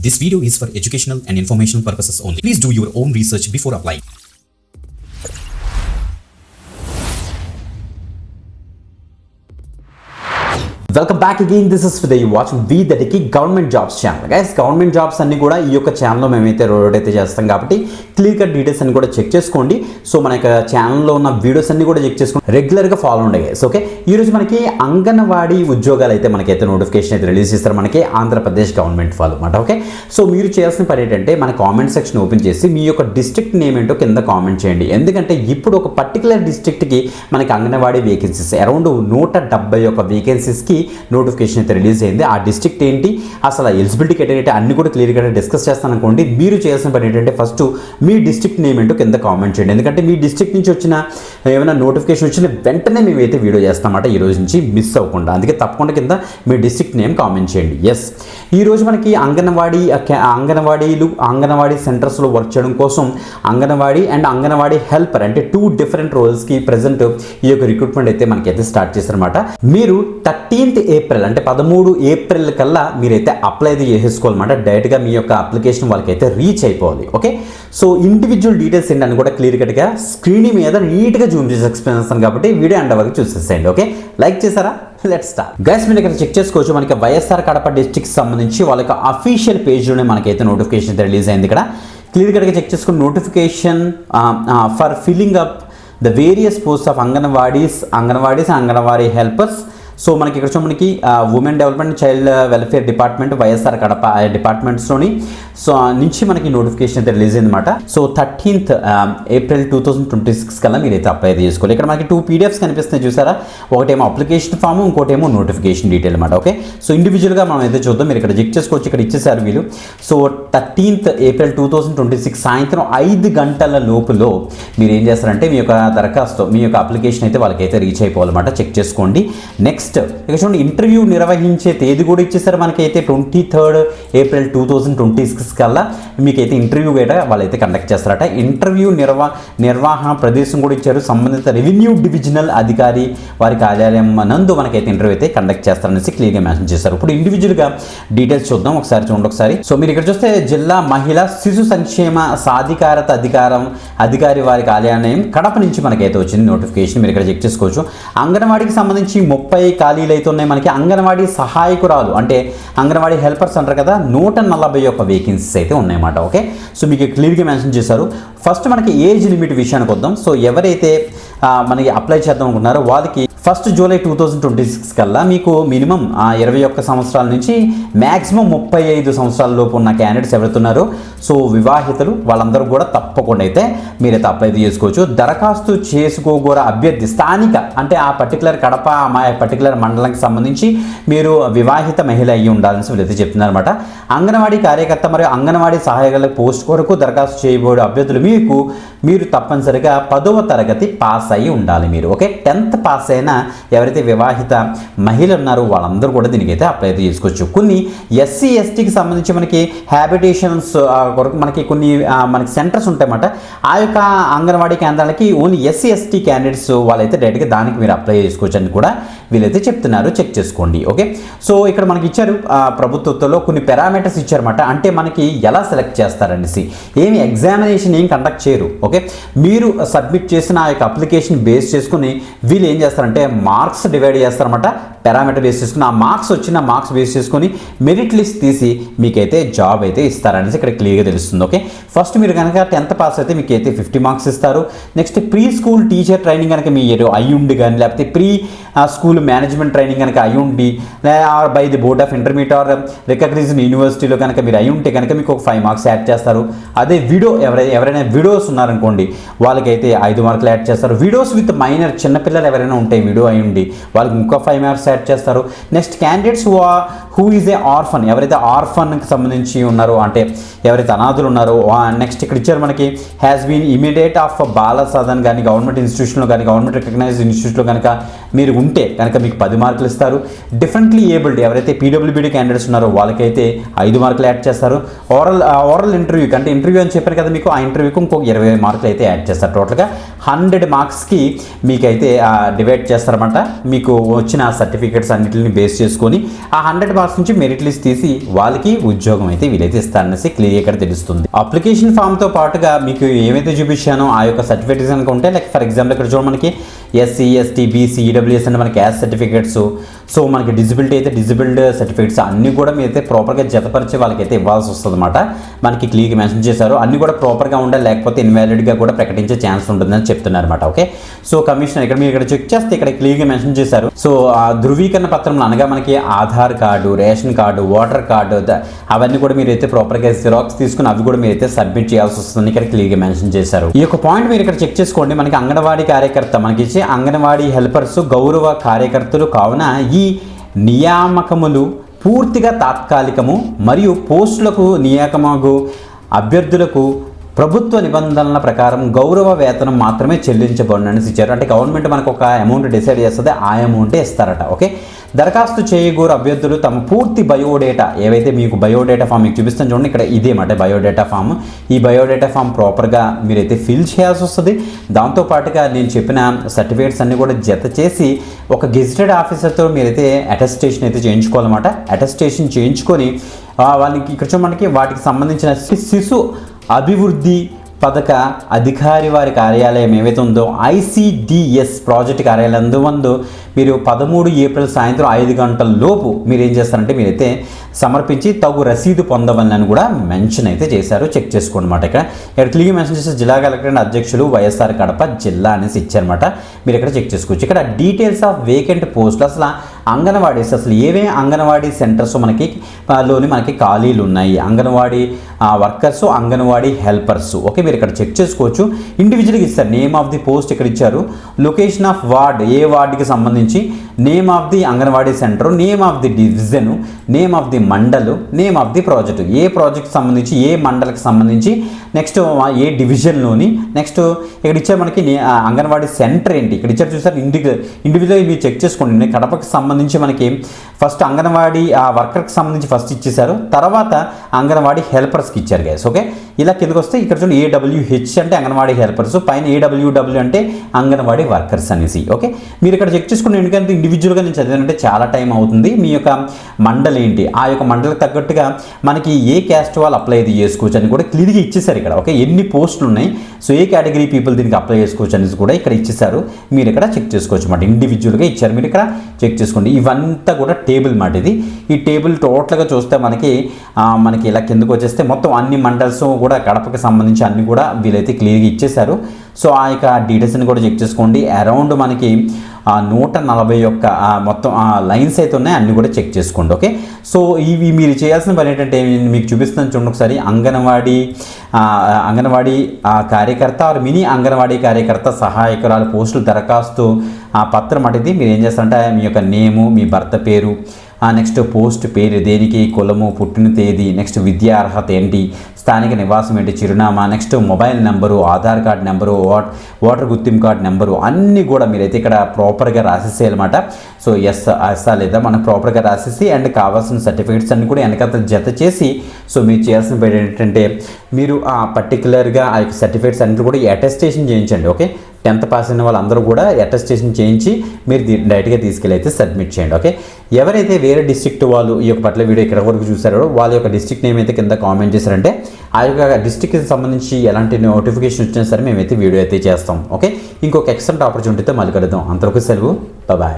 This video is for educational and informational purposes only. Please do your own research before applying. Welcome back again. This is for you watching we దటికి government jobs channel. Guys, government jobs అన్ని కూడా ఈ యొక్క ఛానల్లో మేమైతే road అయితే చేస్తాం కాబట్టి క్లియర్ కట్ డీటెయిల్స్ అన్ని కూడా చెక్ చేసుకోండి. సో మన యొక్క ఛానల్లో ఉన్న వీడియోస్ అన్ని కూడా చెక్ చేసుకోండి, రెగ్యులర్గా ఫాలో ఉండే గైస్. ఓకే, ఈరోజు మనకి అంగన్వాడీ ఉద్యోగాలు అయితే మనకైతే నోటిఫికేషన్ అయితే రిలీజ్ చేస్తారు మనకి ఆంధ్రప్రదేశ్ గవర్నమెంట్ వాళ్ళు అనమాట. ఓకే, సో మీరు చేయాల్సిన పని ఏంటంటే మన కామెంట్ సెక్షన్ ఓపెన్ చేసి మీ యొక్క డిస్ట్రిక్ట్ నేమ్ ఏంటో కింద కామెంట్ చేయండి. ఎందుకంటే ఇప్పుడు ఒక పర్టికులర్ డిస్ట్రిక్ట్కి మనకి అంగన్వాడీ వేకెన్సీస్ అరౌండ్ 171 వేకెన్సీస్కి నోటిఫికేషన్ అయితే రిలీజ్ అయింది. ఆ డిస్ట్రిక్ట్ ఏంటి, అసలు ఎలిజిబిలిటీ కేటగిరీ అన్ని కూడా క్లియర్గా డిస్కస్ చేస్తాను అనుకోండి. మీరు చేయాల్సిన పని ఏంటంటే ఫస్ట్ మీ డిస్ట్రిక్ట్ నేమ్ ఏంటో కింద కామెంట్ చేయండి. ఎందుకంటే మీ డిస్ట్రిక్ట్ నుంచి వచ్చిన ఏమైనా నోటిఫికేషన్ వచ్చిన వెంటనే మేమైతే వీడియో చేస్తామన్నమాట, ఈ రోజు నుంచి మిస్ అవ్వకుండా. అందుకే తప్పకుండా కింద మీ డిస్ట్రిక్ట్ నేమ్ కామెంట్ చేయండి. ఎస్, ఈరోజు మనకి అంగన్వాడీ సెంటర్స్లో వర్క్ చేయడం కోసం అంగన్వాడీ అండ్ అంగన్వాడీ హెల్పర్ అంటే 2 డిఫరెంట్ రోల్స్కి ప్రజెంట్ ఈ యొక్క రిక్రూట్మెంట్ అయితే మనకైతే స్టార్ట్ చేశారన్నమాట. మీరు 13th ఏప్రిల్ అంటే 13 ఏప్రిల్ కల్లా మీరైతే అప్లై అయితే చేసేసుకోవాలన్నమాట. డైరెక్ట్గా మీ యొక్క అప్లికేషన్ వాళ్ళకైతే రీచ్ అయిపోవాలి. ఓకే, సో ఇండివిజువల్ డీటెయిల్స్ ఏంటని కూడా క్లియర్ కట్గా స్క్రీన్ మీద నీట్గా జూమ్ చేసి ఎక్స్ప్లెయిన్ చేస్తాను కాబట్టి వీడియో అండ్ వరకు చూసేసేయండి. ఓకే, లైక్ చేశారా? Let's start. గైస్, మీరు ఇక్కడ చెక్ చేసుకోవచ్చు, మనకి వైఎస్ఆర్ కడప డిస్ట్రిక్ట్ సంబంధించి వాళ్ళకి అఫీషియల్ పేజ్లోనే మనకైతే నోటిఫికేషన్ అయితే రిలీజ్ అయింది. ఇక్కడ క్లియర్ కట్గా చెక్ చేసుకుని notification for filling up the various post of anganwadis anganwadi helpers. So మనకి ఇక్కడ మనకి women development child welfare department YSR Kadapa డిపార్ట్మెంట్స్లోని సో నుంచి మనకి నోటిఫికేషన్ అయితే రిలీజ్ అయిందన్నమాట. సో 13th ఏప్రిల్ 2026 కల్లా మీరైతే అప్లై చేసుకోవాలి. ఇక్కడ మనకి 2 PDFs కనిపిస్తున్నాయి చూసారా, ఒకటేమో అప్లికేషన్ ఫామ్, ఇంకోటేమో నోటిఫికేషన్ డీటెయిల్ అనమాట. ఓకే, సో ఇండివిజువల్గా మనం అయితే చూద్దాం. మీరు ఇక్కడ చెక్ చేసుకోవచ్చు, ఇక్కడ ఇచ్చేసారు వీళ్ళు. సో 13th ఏప్రిల్ 2026 సాయంత్రం 5 గంటల లోపులో మీరు ఏం చేస్తారంటే మీ యొక్క దరఖాస్తు మీ యొక్క అప్లికేషన్ అయితే వాళ్ళకైతే రీచ్ అయిపోవాలన్నమాట. చెక్ చేసుకోండి. నెక్స్ట్ ఇక చూడండి, ఇంటర్వ్యూ నిర్వహించే తేదీ కూడా ఇచ్చేసారు మనకైతే 23rd ఏప్రిల్ 2026 కల్లా మీకైతే ఇంటర్వ్యూ కూడా వాళ్ళైతే కండక్ట్ చేస్తారట. ఇంటర్వ్యూ నిర్వహణ ప్రదేశం కూడా ఇచ్చారు. సంబంధిత రెవెన్యూ డివిజనల్ అధికారి వారి కార్యాలయం నందు మనకైతే ఇంటర్వ్యూ అయితే కండక్ట్ చేస్తారనేసి క్లియర్గా మెన్షన్ చేశారు. ఇప్పుడు ఇండివిజువల్గా డీటెయిల్స్ చూద్దాం, ఒకసారి చూడండి ఒకసారి. సో మీరు ఇక్కడ చూస్తే జిల్లా మహిళా శిశు సంక్షేమ సాధికారత అధికారి వారి కార్యాలయం కడప నుంచి మనకైతే వచ్చింది నోటిఫికేషన్. మీరు ఇక్కడ చెక్ చేసుకోవచ్చు. అంగన్వాడీకి సంబంధించి 30 ఖాళీలు అయితే ఉన్నాయి మనకి. అంగన్వాడీ సహాయకురాలు అంటే అంగన్వాడీ హెల్పర్స్ అంటారు కదా, 141 వేకెన్సీస్ అయితే ఉన్నాయన్నమాట. ఓకే, సో మీకు క్లియర్గా మెన్షన్ చేశారు. ఫస్ట్ మనకి ఏజ్ లిమిట్ విషయానికి వద్దాం. సో ఎవరైతే మనకి అప్లై చేద్దాం అనుకున్నారో వాళ్ళకి 1st జూలై 2026 కల్లా మీకు మినిమం 21 సంవత్సరాల నుంచి మ్యాక్సిమం 35 సంవత్సరాల లోపు ఉన్న క్యాండిడేట్స్ ఎవరుతున్నారో సో వివాహితులు వాళ్ళందరూ కూడా తప్పకుండా అయితే మీరైతే అప్లై చేసుకోవచ్చు. దరఖాస్తు చేసుకోగోర అభ్యర్థి స్థానిక అంటే ఆ పర్టికులర్ కడప మా పర్టికులర్ మండలానికి సంబంధించి మీరు వివాహిత మహిళ అయ్యి ఉండాలని వీళ్ళైతే చెప్తున్నారు అనమాట. అంగన్వాడీ కార్యకర్త మరియు అంగన్వాడీ సహాయకుల పోస్ట్ కొరకు దరఖాస్తు చేయబోయే అభ్యర్థులు మీరు తప్పనిసరిగా 10వ తరగతి పాస్ అయ్యి ఉండాలి మీరు. ఓకే, 10th పాస్ అయినా ఎవరైతే వివాహిత మహిళలు ఉన్నారో వాళ్ళందరూ కూడా దీనికైతే అప్లై అయితే చేసుకోవచ్చు. కొన్ని SC STకి సంబంధించి మనకి హ్యాబిటేషన్స్ కొరకు మనకి కొన్ని మనకి సెంటర్స్ ఉంటాయన్నమాట. ఆ యొక్క అంగన్వాడీ కేంద్రాలకి ఓన్లీ SC ST క్యాండిడేట్స్ వాళ్ళైతే డైరెక్ట్గా దానికి మీరు అప్లై చేసుకోవచ్చు అని కూడా వీళ్ళైతే చెప్తున్నారు. చెక్ చేసుకోండి. ఓకే, సో ఇక్కడ మనకి ఇచ్చారు ప్రభుత్వంలో కొన్ని పారామీటర్స్ ఇచ్చారన్నమాట. అంటే మనకి ఎలా సెలెక్ట్ చేస్తారనేసి ఏమి ఎగ్జామినేషన్ ఏం కండక్ట్ చేయరు. ఓకే, మీరు సబ్మిట్ చేసిన ఆ యొక్క అప్లికేషన్ బేస్ చేసుకుని వీళ్ళు ఏం చేస్తారంటే మార్క్స్ డివైడ్ చేస్తారన్నమాట. పారామీటర్ బేస్ చేసుకుని ఆ మార్క్స్ బేస్ చేసుకొని మెరిట్ లిస్ట్ తీసి మీకైతే జాబ్ అయితే ఇస్తారనేసి ఇక్కడ క్లియర్గా తెలుస్తుంది. ఓకే, ఫస్ట్ మీరు కనుక 10th పాస్ అయితే మీకు అయితే 50 మార్క్స్ ఇస్తారు. Next pre school teacher training కనుక మీరు అయ్యుండి కానీ లేకపోతే ప్రీ స్కూల్ మేనేజ్మెంట్ ట్రైనింగ్ కనుక అయ్యుండి by the board of intermediate or recognised యూనివర్సిటీలో కనుక మీరు అయ్యుంటే కనుక మీకు ఒక 5 మార్క్స్ యాడ్ చేస్తారు. అదే ఎవరైనా వీడియోస్ ఉన్నారనుకోండి వాళ్ళకైతే 5 మార్కులు యాడ్ చేస్తారు. వీడియోస్ విత్ మైనర్ చిన్నపిల్లలు ఎవరైనా ఉంటే వీడియో అయ్యుండి వాళ్ళకి ఇంకో 5 మార్క్స్ యాడ్ చేస్తారు. Next candidates who is a orphan ఎవరైతే ఆర్ఫన్కి సంబంధించి ఉన్నారో అంటే ఎవరైతే అనాథులు ఉన్నారో. నెక్స్ట్ ఇక్కడ ఇచ్చారు మనకి హ్యాస్ బీన్ ఇమీడియట్ ఆఫ్ బాల సదన్ కానీ గవర్నమెంట్ ఇన్స్టిట్యూషన్లో కానీ గవర్నమెంట్ రికగ్నైజ్డ్ ఇన్స్టిట్యూట్లో కనుక మీరు ఉంటే కనుక మీకు 10 మార్కులు ఇస్తారు. డిఫరెంట్లీ ఏబుల్డ్ ఎవరైతే పీడబ్ల్యూబీడీ క్యాండిడేట్స్ ఉన్నారో వాళ్ళకైతే 5 మార్కులు యాడ్ చేస్తారు. ఓరల్ ఇంటర్వ్యూకి అంటే ఇంటర్వ్యూ అని చెప్పారు కదా మీకు, ఆ ఇంటర్వ్యూకి ఇంకొక 20 మార్కులు అయితే యాడ్ చేస్తారు. టోటల్గా 100 మార్క్స్కి మీకైతే డివైడ్ చేస్తారన్నమాట. మీకు వచ్చిన సర్టిఫికేట్స్ అన్నింటిని బేస్ చేసుకొని ఆ 100 మార్క్స్ నుంచి మెరిట్ లిస్ట్ తీసి వాళ్ళకి ఉద్యోగం అయితే వీలైతే ఇస్తారనేసి క్లియర్గా తెలుస్తుంది. అప్లికేషన్ ఫామ్తో పాటుగా మీకు ఏమైతే చూపించానో ఆ యొక్క సర్టిఫికేట్స్ కనుక ఉంటే, లైక్ ఫర్ ఎగ్జాంపుల్ ఇక్కడ చూడండి మనకి ఎస్సీ, ఎస్టీ, బీసీ, ఈడబ్ల్యూఎస్ అంటే మనకి క్యాస్ట్ సర్టిఫికేట్స్, సో మనకి డిజిబిలిటీ అయితే డిజిబిల్డ్ సర్టిఫికేట్స్ అన్నీ కూడా మీరైతే ప్రాపర్గా జతపరిచి వాళ్ళకైతే ఇవ్వాల్సి వస్తుంది అనమాట. మనకి క్లియర్గా మెన్షన్ చేశారు. అన్నీ కూడా ప్రాపర్గా ఉండాలి, లేకపోతే ఇన్వాలిడ్గా కూడా ప్రకటించే ఛాన్స్ ఉంటుందని చెప్తున్నారు అనమాట. ఓకే, సో కమిషనర్ ఇక్కడ మీరు ఇక్కడ చెక్ చేస్తే ఇక్కడ క్లియర్గా మెన్షన్ చేశారు. సో ఆ ధృవీకరణ పత్రంలో అనగా మనకి Aadhaar card, ration card, voter card అవన్నీ కూడా మీరైతే ప్రాపర్గా జిరాక్స్ తీసుకుని అవి కూడా మీరైతే సబ్మిట్ చేయాల్సి వస్తుంది. ఇక్కడ క్లియర్గా మెన్షన్ చేశారు. ఈ యొక్క పాయింట్ మీరు ఇక్కడ చెక్ చేసుకోండి. మనకి అంగన్వాడీ కార్యకర్త మనకి ఇచ్చే అంగన్వాడీ హెల్పర్స్ గౌరవ కార్యకర్తలు కావున ఈ నియామకములు పూర్తిగా తాత్కాలికము మరియు పోస్టులకు నియామకమగు అభ్యర్థులకు ప్రభుత్వ నిబంధనల ప్రకారం గౌరవ వేతనం మాత్రమే చెల్లించబడునని ఇచ్చారు. అంటే గవర్నమెంట్ మనకు ఒక అమౌంట్ డిసైడ్ చేస్తుంది, ఆ అమౌంటే ఇస్తారట. ఓకే, దరఖాస్తు చేయగోరు అభ్యర్థులు తమ పూర్తి బయోడేటా ఏవైతే మీకు బయోడేటా ఫామ్ మీకు చూపిస్తాను చూడండి, ఇక్కడ ఇదేమాట బయోడేటా ఫామ్. ఈ బయోడేటా ఫామ్ ప్రాపర్గా మీరైతే ఫిల్ చేయాల్సి వస్తుంది. దాంతోపాటుగా నేను చెప్పిన సర్టిఫికేట్స్ అన్నీ కూడా జత చేసి ఒక గెజిటెడ్ ఆఫీసర్తో మీరైతే అటెస్టేషన్ అయితే చేయించుకోవాలన్నమాట. అటెస్టేషన్ చేయించుకొని వాళ్ళకి ఇక్కడ మనకి వాటికి సంబంధించిన శిశు అభివృద్ధి పథక అధికారి వారి కార్యాలయం ఏవైతే ఉందో ICDS ప్రాజెక్ట్ కార్యాలయం ఉందో మీరు 13 ఏప్రిల్ సాయంత్రం 5 గంటల లోపు మీరు ఏం చేస్తారంటే మీరైతే సమర్పించి తగు రసీదు పొందవాలని కూడా మెన్షన్ అయితే చేశారు. చెక్ చేసుకోండి అనమాట. ఇక్కడ క్లియర్ మెన్షన్ చేసే జిల్లా కలెక్టర్ అధ్యక్షులు వైఎస్ఆర్ కడప జిల్లా అనేసి ఇచ్చారన్నమాట. మీరు ఇక్కడ చెక్ చేసుకోవచ్చు. ఇక్కడ డీటెయిల్స్ ఆఫ్ వేకెంట్ పోస్టులు అసలు అంగన్వాడీస్ అసలు ఏవే అంగన్వాడీ సెంటర్స్ మనకి ఖాళీలు ఉన్నాయి, anganwadi workers, anganwadi helpers. Okay, మీరు ఇక్కడ చెక్ చేసుకోవచ్చు. ఇండివిజువల్గా ఇస్తారు. నేమ్ ఆఫ్ ది పోస్ట్ ఇక్కడ ఇచ్చారు, లొకేషన్ ఆఫ్ వార్డ్ ఏ వార్డుకి సంబంధించి, name of the anganwadi centre, name of the division, name of the mandal, name of the project, A project సంబంధించి ఏ మండల్కి సంబంధించి, నెక్స్ట్ ఏ డివిజన్లోని, నెక్స్ట్ ఇక్కడ ఇచ్చారు మనకి అంగన్వాడీ సెంటర్ ఏంటి ఇక్కడ ఇచ్చారు చూసారు. ఇండివిజువల్ మీరు చెక్ చేసుకోండి. కడపకి సంబంధించి మనకి ఫస్ట్ అంగన్వాడీ వర్కర్కి సంబంధించి ఫస్ట్ ఇచ్చేసారు, తర్వాత అంగన్వాడీ హెల్పర్స్కి ఇచ్చారు గైస్. ఓకే, ఇలా కిందకి వస్తే ఇక్కడ చూడండి AWH అంటే అంగన్వాడీ హెల్పర్స్, పైన AWW అంటే అంగన్వాడీ వర్కర్స్ అనేసి. ఓకే, మీరు ఇక్కడ చెక్ చేసుకోండి. ఎందుకంటే ఇండివిజువల్గా నేను చదివానంటే చాలా టైం అవుతుంది. మీ యొక్క మండల్ ఏంటి, ఆ యొక్క మండలికి తగ్గట్టుగా మనకి ఏ క్యాస్ట్ వాళ్ళు అప్లై అయితే చేసుకోవచ్చు అని కూడా క్లియర్గా ఇచ్చేసారు ఇక్కడ. ఓకే, ఎన్ని పోస్టులు ఉన్నాయి, సో ఏ కేటగిరీ పీపుల్ దీనికి అప్లై చేసుకోవచ్చు అనేసి కూడా ఇక్కడ ఇచ్చేసారు. మీరు ఇక్కడ చెక్ చేసుకోవచ్చు అన్నమాట. ఇండివిజువల్గా ఇచ్చారు, మీరు ఇక్కడ చెక్ చేసుకోండి. ఇవంతా కూడా టేబుల్ మాట ఇది. ఈ టేబుల్ టోటల్గా చూస్తే మనకి ఇలా కిందకు వచ్చేస్తే మొత్తం అన్ని మండల్స్ కూడా కడపకి సంబంధించి అన్ని కూడా వీలైతే క్లియర్గా ఇచ్చేసారు. సో ఆ యొక్క డీటెయిల్స్ని కూడా చెక్ చేసుకోండి. అరౌండ్ మనకి 141 మొత్తం లైన్స్ అయితే ఉన్నాయి, అన్నీ కూడా చెక్ చేసుకోండి. ఓకే, సో ఇవి మీరు చేయాల్సిన పని ఏంటంటే మీకు చూపిస్తాను చూడండి ఒకసారి. అంగన్వాడీ కార్యకర్త మినీ అంగన్వాడీ కార్యకర్త సహాయకురాలు పోస్టులు దరఖాస్తు పత్రం అనేది మీరు ఏం చేస్తారంటే మీ యొక్క నేము, మీ భర్త పేరు, నెక్స్ట్ పోస్ట్ పేరు దేనికి, కులము, పుట్టిన తేదీ, నెక్స్ట్ విద్యా అర్హత ఏంటి, స్థానిక నివాసం ఏంటి, చిరునామా, next mobile number, Aadhaar card number, voter గుర్తింపు కార్డు నెంబరు అన్నీ కూడా మీరైతే ఇక్కడ ప్రాపర్గా రాసేసేయాలన్నమాట. సో ఎస్ఆ లేదా మనకు ప్రాపర్గా రాసేసి అండ్ కావాల్సిన సర్టిఫికేట్స్ అన్ని కూడా వెనకాల జత చేసి, సో మీరు చేయాల్సిన పని ఏంటంటే మీరు పర్టికులర్గా ఆ యొక్క సర్టిఫికేట్స్ అన్ని కూడా అటెస్టేషన్ చేయించండి. ఓకే, 10th పాస్ అయిన వాళ్ళందరూ కూడా అటెస్టేషన్ చేయించి మీరు డైరెక్ట్గా తీసుకెళ్ళి అయితే సబ్మిట్ చేయండి. ఓకే, ఎవరైతే వేరే డిస్ట్రిక్ట్ వాళ్ళు ఈ యొక్క పట్ల వీడియో ఇక్కడ వరకు చూసారో వాళ్ళ యొక్క డిస్ట్రిక్ట్ నేమ్ అయితే కింద కామెంట్ చేశారంటే ఆ యొక్క డిస్ట్రిక్ట్కి సంబంధించి ఎలాంటి నోటిఫికేషన్ వచ్చినా సరే మేమైతే వీడియో అయితే చేస్తాం. ఓకే, ఇంకొక ఎక్సలెంట్ ఆపర్చునిటీతో మళ్ళీ కలుద్దాం. అంతవరకు సెలవు, బాయ్.